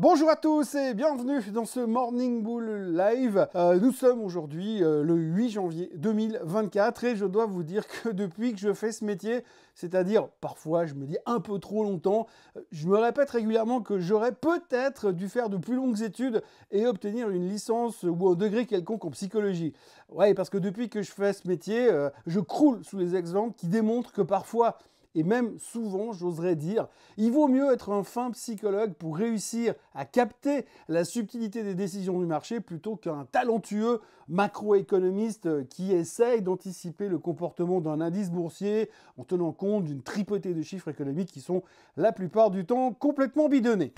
Bonjour à tous et bienvenue dans ce Morning Bull Live. Nous sommes aujourd'hui le 8 janvier 2024 et je dois vous dire que depuis que je fais ce métier, c'est-à-dire parfois je me dis un peu trop longtemps, je me répète régulièrement que j'aurais peut-être dû faire de plus longues études et obtenir une licence ou un degré quelconque en psychologie. Ouais, parce que depuis que je fais ce métier, je croule sous les exemples qui démontrent que parfois, et même souvent, j'oserais dire, il vaut mieux être un fin psychologue pour réussir à capter la subtilité des décisions du marché plutôt qu'un talentueux macroéconomiste qui essaye d'anticiper le comportement d'un indice boursier en tenant compte d'une tripotée de chiffres économiques qui sont la plupart du temps complètement bidonnés.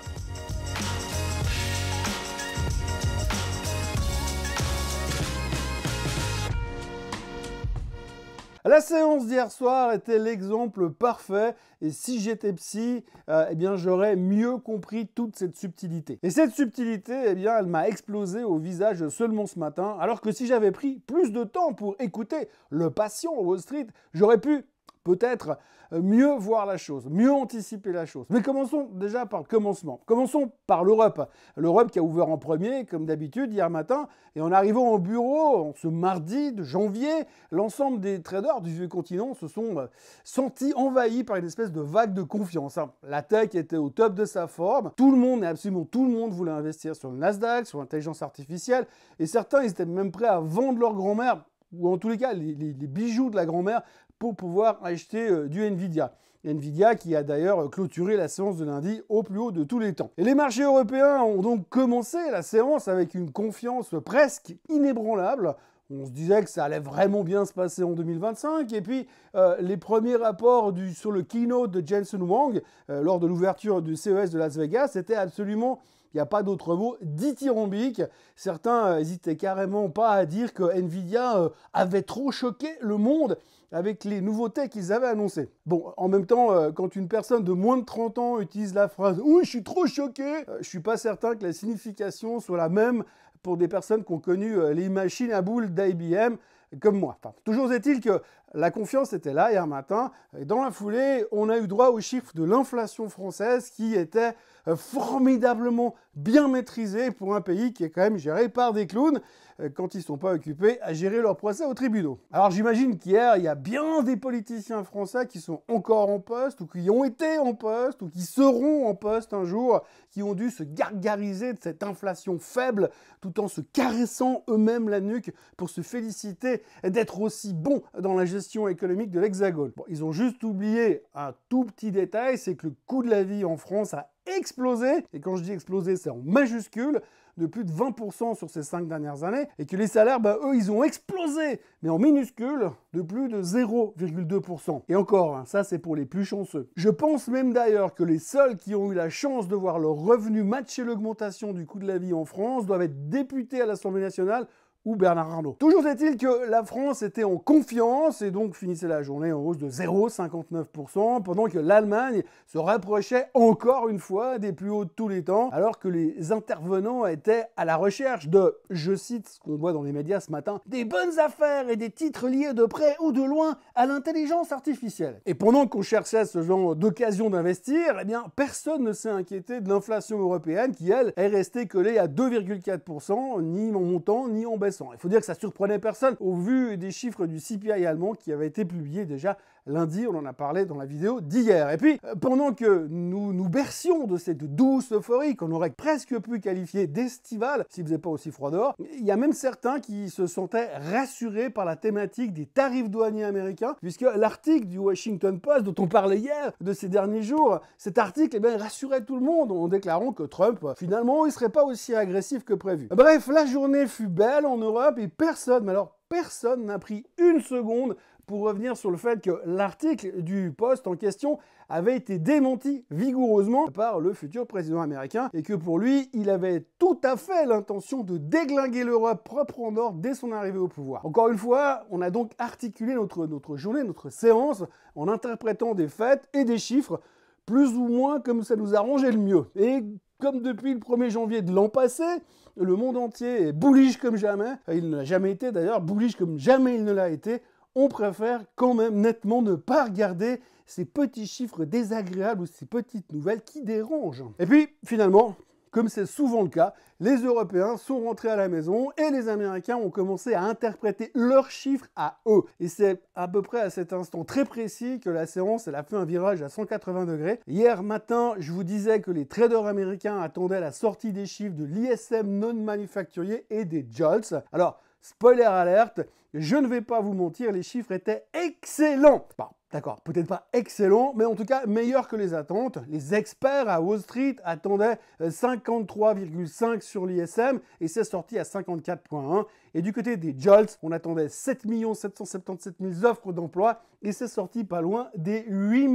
La séance d'hier soir était l'exemple parfait et si j'étais psy, eh bien j'aurais mieux compris toute cette subtilité. Et cette subtilité, eh bien elle m'a explosé au visage seulement ce matin, alors que si j'avais pris plus de temps pour écouter le patient Wall Street, j'aurais pu peut-être mieux voir la chose, mieux anticiper la chose. Mais commençons déjà par le commencement. Commençons par l'Europe. L'Europe qui a ouvert en premier, comme d'habitude, hier matin. Et en arrivant au bureau, en ce mardi de janvier, l'ensemble des traders du vieux continent se sont sentis envahis par une espèce de vague de confiance. La tech était au top de sa forme. Tout le monde, et absolument tout le monde, voulait investir sur le Nasdaq, sur l'intelligence artificielle. Et certains, ils étaient même prêts à vendre leur grand-mère, ou en tous les cas, les bijoux de la grand-mère, pour pouvoir acheter du Nvidia. Nvidia qui a d'ailleurs clôturé la séance de lundi au plus haut de tous les temps. Et les marchés européens ont donc commencé la séance avec une confiance presque inébranlable. On se disait que ça allait vraiment bien se passer en 2025. Et puis, les premiers rapports sur le keynote de Jensen Huang, lors de l'ouverture du CES de Las Vegas, c'était absolument, il n'y a pas d'autre mot, dithyrambique. Certains n'hésitaient carrément pas à dire que Nvidia avait trop choqué le monde avec les nouveautés qu'ils avaient annoncées. Bon, en même temps, quand une personne de moins de 30 ans utilise la phrase « Oui, je suis trop choqué », je suis pas certain que la signification soit la même pour des personnes qui ont connu les machines à boules d'IBM comme moi. Enfin, toujours est-il que la confiance était là hier matin. Et dans la foulée, on a eu droit aux chiffres de l'inflation française qui était formidablement bien maîtrisé pour un pays qui est quand même géré par des clowns quand ils ne sont pas occupés à gérer leurs procès aux tribunaux. Alors j'imagine qu'hier, il y a bien des politiciens français qui sont encore en poste ou qui ont été en poste ou qui seront en poste un jour, qui ont dû se gargariser de cette inflation faible tout en se caressant eux-mêmes la nuque pour se féliciter d'être aussi bons dans la gestion économique de l'Hexagone. Bon, ils ont juste oublié un tout petit détail, c'est que le coût de la vie en France a explosé, et quand je dis explosé, c'est en majuscule, de plus de 20% sur ces 5 dernières années, et que les salaires, eux, ils ont explosé, mais en minuscule, de plus de 0,2%. Et encore, ça c'est pour les plus chanceux. Je pense même d'ailleurs que les seuls qui ont eu la chance de voir leur revenu matcher l'augmentation du coût de la vie en France doivent être députés à l'Assemblée nationale ou Bernard Arnault. Toujours est-il que la France était en confiance et donc finissait la journée en hausse de 0,59% pendant que l'Allemagne se rapprochait encore une fois des plus hauts de tous les temps alors que les intervenants étaient à la recherche de, je cite ce qu'on voit dans les médias ce matin, des bonnes affaires et des titres liés de près ou de loin à l'intelligence artificielle. Et pendant qu'on cherchait ce genre d'occasion d'investir, eh bien personne ne s'est inquiété de l'inflation européenne qui, elle, est restée collée à 2,4%, ni en montant ni en baissant. Il faut dire que ça surprenait personne au vu des chiffres du CPI allemand qui avaient été publiés déjà lundi, on en a parlé dans la vidéo d'hier. Et puis, pendant que nous bercions de cette douce euphorie qu'on aurait presque pu qualifier d'estivale, s'il faisait pas aussi froid dehors, il y a même certains qui se sentaient rassurés par la thématique des tarifs douaniers américains, puisque l'article du Washington Post dont on parlait hier, de ces derniers jours, cet article rassurait tout le monde en déclarant que Trump, finalement, il serait pas aussi agressif que prévu. Bref, la journée fut belle en Europe et personne, mais alors personne n'a pris une seconde pour revenir sur le fait que l'article du Post en question avait été démenti vigoureusement par le futur président américain et que pour lui, il avait tout à fait l'intention de déglinguer l'Europe propre en ordre dès son arrivée au pouvoir. Encore une fois, on a donc articulé notre journée, notre séance, en interprétant des faits et des chiffres plus ou moins comme ça nous arrangeait le mieux. Et comme depuis le 1er janvier de l'an passé, le monde entier est bullish comme jamais, il n'a jamais été d'ailleurs, bullish comme jamais il ne l'a été, on préfère quand même nettement ne pas regarder ces petits chiffres désagréables ou ces petites nouvelles qui dérangent. Et puis, finalement, comme c'est souvent le cas, les Européens sont rentrés à la maison et les Américains ont commencé à interpréter leurs chiffres à eux. Et c'est à peu près à cet instant très précis que la séance elle a fait un virage à 180 degrés. Hier matin, je vous disais que les traders américains attendaient la sortie des chiffres de l'ISM non manufacturier et des JOLTS. Alors, spoiler alerte, je ne vais pas vous mentir, les chiffres étaient excellents. Bon, d'accord, peut-être pas excellents, mais en tout cas meilleurs que les attentes. Les experts à Wall Street attendaient 53,5 sur l'ISM et c'est sorti à 54,1. Et du côté des JOLTS, on attendait 7 777 000 offres d'emploi et c'est sorti pas loin des 8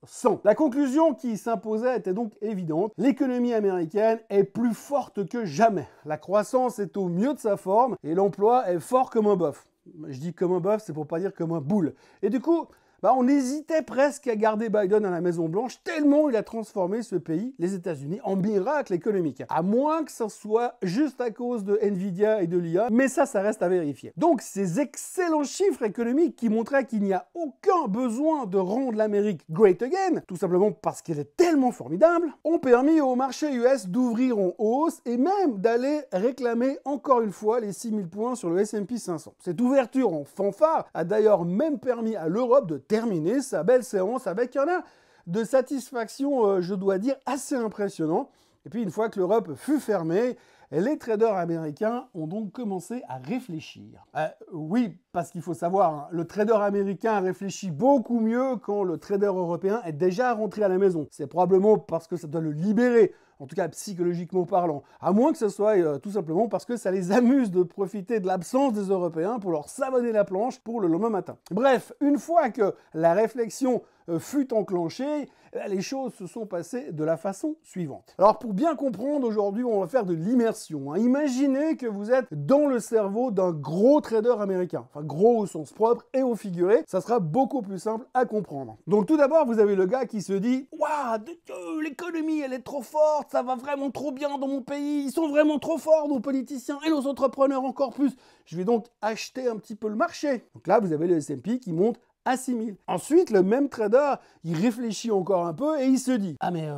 100 000. La conclusion qui s'imposait était donc évidente. L'économie américaine est plus forte que jamais. La croissance est au mieux de sa forme et l'emploi est fort comme un bœuf. Je dis comme un bœuf, c'est pour pas dire comme un boule. Et du coup, on hésitait presque à garder Biden à la Maison-Blanche tellement il a transformé ce pays, les États-Unis, en miracle économique. À moins que ça soit juste à cause de Nvidia et de l'IA, mais ça reste à vérifier. Donc ces excellents chiffres économiques qui montraient qu'il n'y a aucun besoin de rendre l'Amérique great again, tout simplement parce qu'elle est tellement formidable, ont permis au marché US d'ouvrir en hausse et même d'aller réclamer encore une fois les 6000 points sur le S&P 500. Cette ouverture en fanfare a d'ailleurs même permis à l'Europe de terminer sa belle séance avec un air de satisfaction, je dois dire, assez impressionnant. Et puis une fois que l'Europe fut fermée, les traders américains ont donc commencé à réfléchir. Oui, parce qu'il faut savoir, hein, le trader américain réfléchit beaucoup mieux quand le trader européen est déjà rentré à la maison. C'est probablement parce que ça doit le libérer, en tout cas psychologiquement parlant. À moins que ce soit tout simplement parce que ça les amuse de profiter de l'absence des Européens pour leur savonner la planche pour le lendemain matin. Bref, une fois que la réflexion fut enclenchée, les choses se sont passées de la façon suivante. Alors pour bien comprendre, aujourd'hui on va faire de l'immersion. Hein. Imaginez que vous êtes dans le cerveau d'un gros trader américain. Enfin gros au sens propre et au figuré, ça sera beaucoup plus simple à comprendre. Donc tout d'abord, vous avez le gars qui se dit « Waouh, l'économie elle est trop forte, ça va vraiment trop bien dans mon pays, ils sont vraiment trop forts nos politiciens et nos entrepreneurs encore plus. Je vais donc acheter un petit peu le marché. » Donc là vous avez le S&P qui monte à 6000. Ensuite, le même trader, il réfléchit encore un peu et il se dit « Ah mais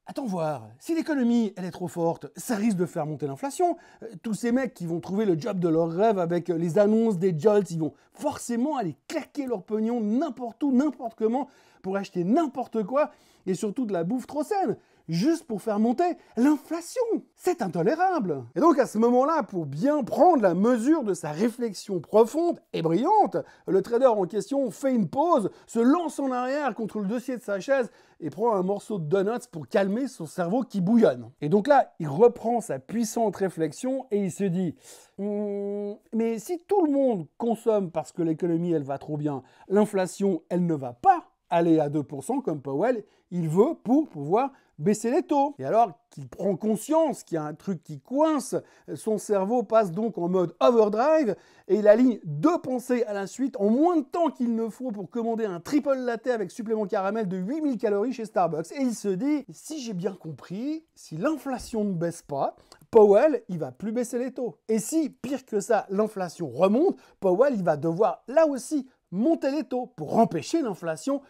attends voir, si l'économie elle est trop forte, ça risque de faire monter l'inflation. Tous ces mecs qui vont trouver le job de leur rêve avec les annonces des JOLTS, ils vont forcément aller claquer leur pognon n'importe où, n'importe comment pour acheter n'importe quoi et surtout de la bouffe trop saine. Juste pour faire monter l'inflation. C'est intolérable. » Et donc à ce moment-là, pour bien prendre la mesure de sa réflexion profonde et brillante, le trader en question fait une pause, se lance en arrière contre le dossier de sa chaise et prend un morceau de donuts pour calmer son cerveau qui bouillonne. Et donc là, il reprend sa puissante réflexion et il se dit mais si tout le monde consomme parce que l'économie elle va trop bien, l'inflation elle ne va pas aller à 2% comme Powell, il veut pour pouvoir baisser les taux. Et alors qu'il prend conscience qu'il y a un truc qui coince, son cerveau passe donc en mode overdrive et il aligne deux pensées à la suite en moins de temps qu'il ne faut pour commander un triple latte avec supplément caramel de 8000 calories chez Starbucks. Et il se dit, si j'ai bien compris, si l'inflation ne baisse pas, Powell, il va plus baisser les taux. Et si, pire que ça, l'inflation remonte, Powell, il va devoir là aussi monter les taux pour empêcher l'inflation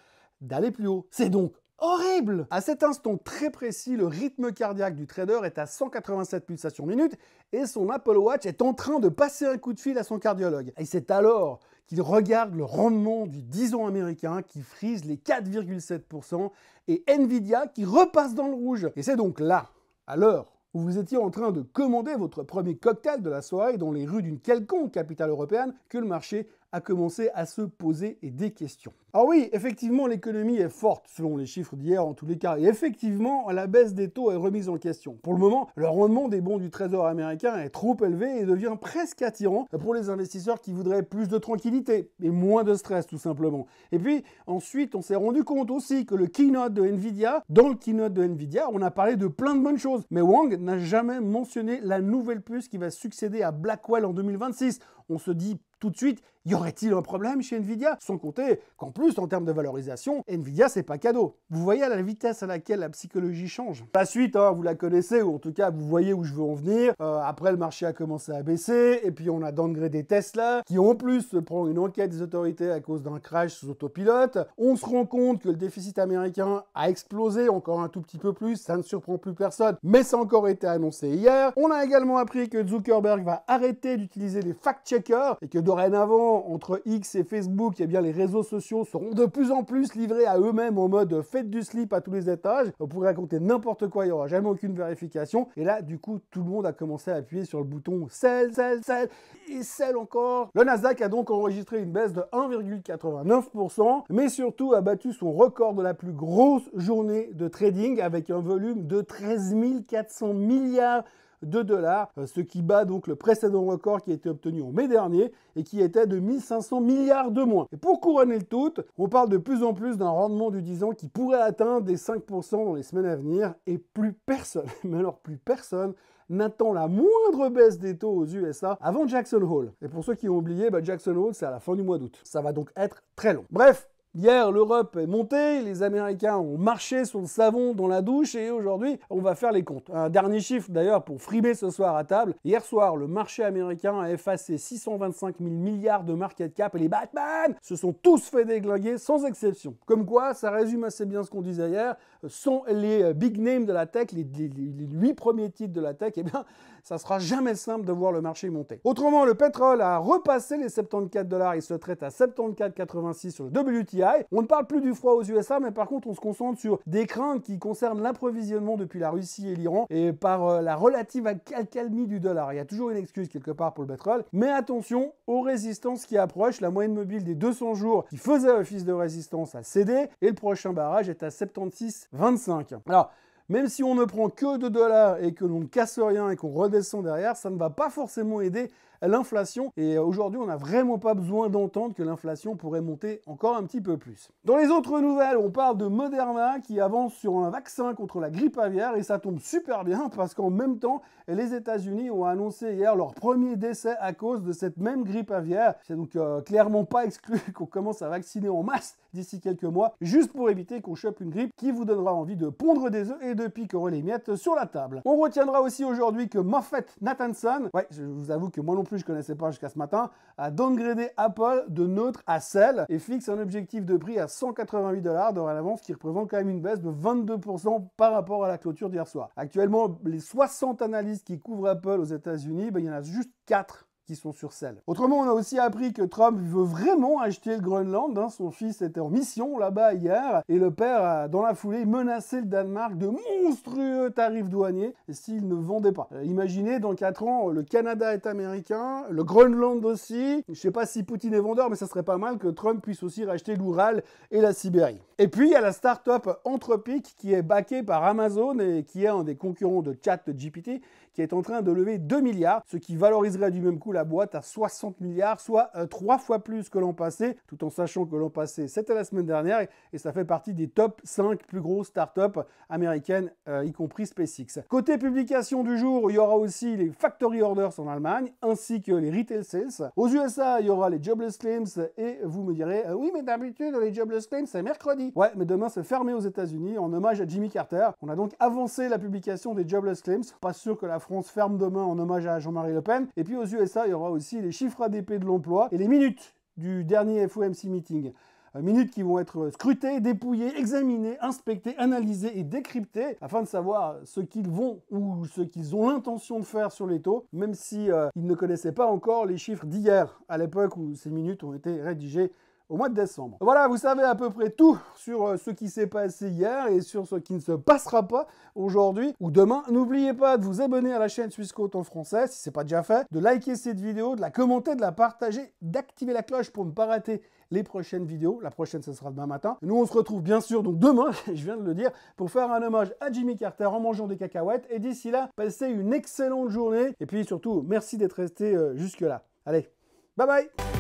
d'aller plus haut. C'est donc horrible! À cet instant très précis, le rythme cardiaque du trader est à 187 pulsations minute et son Apple Watch est en train de passer un coup de fil à son cardiologue. Et c'est alors qu'il regarde le rendement du 10 ans américain qui frise les 4,7% et Nvidia qui repasse dans le rouge. Et c'est donc là, à l'heure où vous étiez en train de commander votre premier cocktail de la soirée dans les rues d'une quelconque capitale européenne, que le marché a commencé à se poser des questions. Alors oui, effectivement, l'économie est forte, selon les chiffres d'hier en tous les cas, et effectivement, la baisse des taux est remise en question. Pour le moment, le rendement des bons du Trésor américain est trop élevé et devient presque attirant pour les investisseurs qui voudraient plus de tranquillité et moins de stress, tout simplement. Et puis, ensuite, on s'est rendu compte aussi que le keynote de Nvidia, dans le keynote de Nvidia, on a parlé de plein de bonnes choses, mais Wang n'a jamais mentionné la nouvelle puce qui va succéder à Blackwell en 2026. On se dit tout de suite, Y aurait-il un problème chez Nvidia? Sans compter qu'en plus, en termes de valorisation, Nvidia, c'est pas cadeau. Vous voyez à la vitesse à laquelle la psychologie change. La suite, hein, vous la connaissez, ou en tout cas, vous voyez où je veux en venir. Après, le marché a commencé à baisser, et puis on a downgradé Tesla, qui en plus se prend une enquête des autorités à cause d'un crash sous autopilote. On se rend compte que le déficit américain a explosé encore un tout petit peu plus, ça ne surprend plus personne, mais ça a encore été annoncé hier. On a également appris que Zuckerberg va arrêter d'utiliser les fact-checkers, et que dorénavant, entre X et Facebook, eh bien, les réseaux sociaux seront de plus en plus livrés à eux-mêmes en mode faites du slip à tous les étages. On pourrait raconter n'importe quoi, il n'y aura jamais aucune vérification. Et là, du coup, tout le monde a commencé à appuyer sur le bouton sell, sell, sell, et sell encore. Le Nasdaq a donc enregistré une baisse de 1,89%, mais surtout a battu son record de la plus grosse journée de trading avec un volume de 13 400 milliards de dollars, ce qui bat donc le précédent record qui a été obtenu en mai dernier et qui était de 1500 milliards de moins. Et pour couronner le tout, on parle de plus en plus d'un rendement du 10 ans qui pourrait atteindre des 5% dans les semaines à venir et plus personne, mais alors plus personne, n'attend la moindre baisse des taux aux USA avant Jackson Hole. Et pour ceux qui ont oublié, Jackson Hole, c'est à la fin du mois d'août. Ça va donc être très long. Bref, hier, l'Europe est montée, les Américains ont marché sur le savon dans la douche et aujourd'hui, on va faire les comptes. Un dernier chiffre d'ailleurs pour frimer ce soir à table. Hier soir, le marché américain a effacé 625 000 milliards de market cap et les Batman se sont tous fait déglinguer sans exception. Comme quoi, ça résume assez bien ce qu'on disait hier. Sans les big names de la tech, les 8 premiers titres de la tech, eh bien, ça sera jamais simple de voir le marché monter. Autrement, le pétrole a repassé les 74 $, il se traite à 74,86 sur le WTI. On ne parle plus du froid aux USA, mais par contre, on se concentre sur des craintes qui concernent l'approvisionnement depuis la Russie et l'Iran et par la relative accalmie du dollar. Il y a toujours une excuse quelque part pour le pétrole, mais attention aux résistances qui approchent. La moyenne mobile des 200 jours qui faisait office de résistance a cédé et le prochain barrage est à 76,25. Alors, même si on ne prend que 2 dollars et que l'on ne casse rien et qu'on redescend derrière, ça ne va pas forcément aider l'inflation. Et aujourd'hui, on n'a vraiment pas besoin d'entendre que l'inflation pourrait monter encore un petit peu plus. Dans les autres nouvelles, on parle de Moderna qui avance sur un vaccin contre la grippe aviaire et ça tombe super bien parce qu'en même temps, les États-Unis ont annoncé hier leur premier décès à cause de cette même grippe aviaire. C'est donc clairement pas exclu qu'on commence à vacciner en masse d'ici quelques mois, juste pour éviter qu'on chope une grippe qui vous donnera envie de pondre des œufs et de picorer les miettes sur la table. On retiendra aussi aujourd'hui que MoffettNathanson, je vous avoue que moi non plus je connaissais pas jusqu'à ce matin, a downgradé Apple de neutre à sell et fixe un objectif de prix à 188 $ dorénavant, ce qui représente quand même une baisse de 22% par rapport à la clôture d'hier soir. Actuellement, les 60 analystes qui couvrent Apple aux États-Unis, il y en a juste 4 qui sont sur sell. Autrement, on a aussi appris que Trump veut vraiment acheter le Groenland. Son fils était en mission là-bas hier et le père a, dans la foulée, menacé le Danemark de monstrueux tarifs douaniers s'il ne vendait pas. Imaginez, dans 4 ans, le Canada est américain, le Groenland aussi. Je ne sais pas si Poutine est vendeur, mais ça serait pas mal que Trump puisse aussi racheter l'Oural et la Sibérie. Et puis, il y a la start-up Anthropic qui est backée par Amazon et qui est un des concurrents de ChatGPT qui est en train de lever 2 milliards, ce qui valoriserait du même coup la boîte à 60 milliards, soit 3 fois plus que l'an passé, tout en sachant que l'an passé, c'était la semaine dernière, et ça fait partie des top 5 plus grosses startups américaines, y compris SpaceX. Côté publication du jour, il y aura aussi les factory orders en Allemagne, ainsi que les retail sales. Aux USA, il y aura les jobless claims, et vous me direz, oui, mais d'habitude, les jobless claims, c'est mercredi. Ouais, mais demain, c'est fermé aux États-Unis, en hommage à Jimmy Carter. On a donc avancé la publication des jobless claims, pas sûr que la France ferme demain en hommage à Jean-Marie Le Pen. Et puis aux USA, il y aura aussi les chiffres ADP de l'emploi et les minutes du dernier FOMC meeting. Minutes qui vont être scrutées, dépouillées, examinées, inspectées, analysées et décryptées afin de savoir ce qu'ils vont ou ce qu'ils ont l'intention de faire sur les taux, même si ils ne connaissaient pas encore les chiffres d'hier, à l'époque où ces minutes ont été rédigées au mois de décembre. Voilà, vous savez à peu près tout sur ce qui s'est passé hier et sur ce qui ne se passera pas aujourd'hui ou demain. N'oubliez pas de vous abonner à la chaîne Swissquote en français si ce n'est pas déjà fait, de liker cette vidéo, de la commenter, de la partager, d'activer la cloche pour ne pas rater les prochaines vidéos. La prochaine, ce sera demain matin. Nous, on se retrouve bien sûr donc demain, je viens de le dire, pour faire un hommage à Jimmy Carter en mangeant des cacahuètes. Et d'ici là, passez une excellente journée. Et puis surtout, merci d'être resté jusque-là. Allez, bye bye!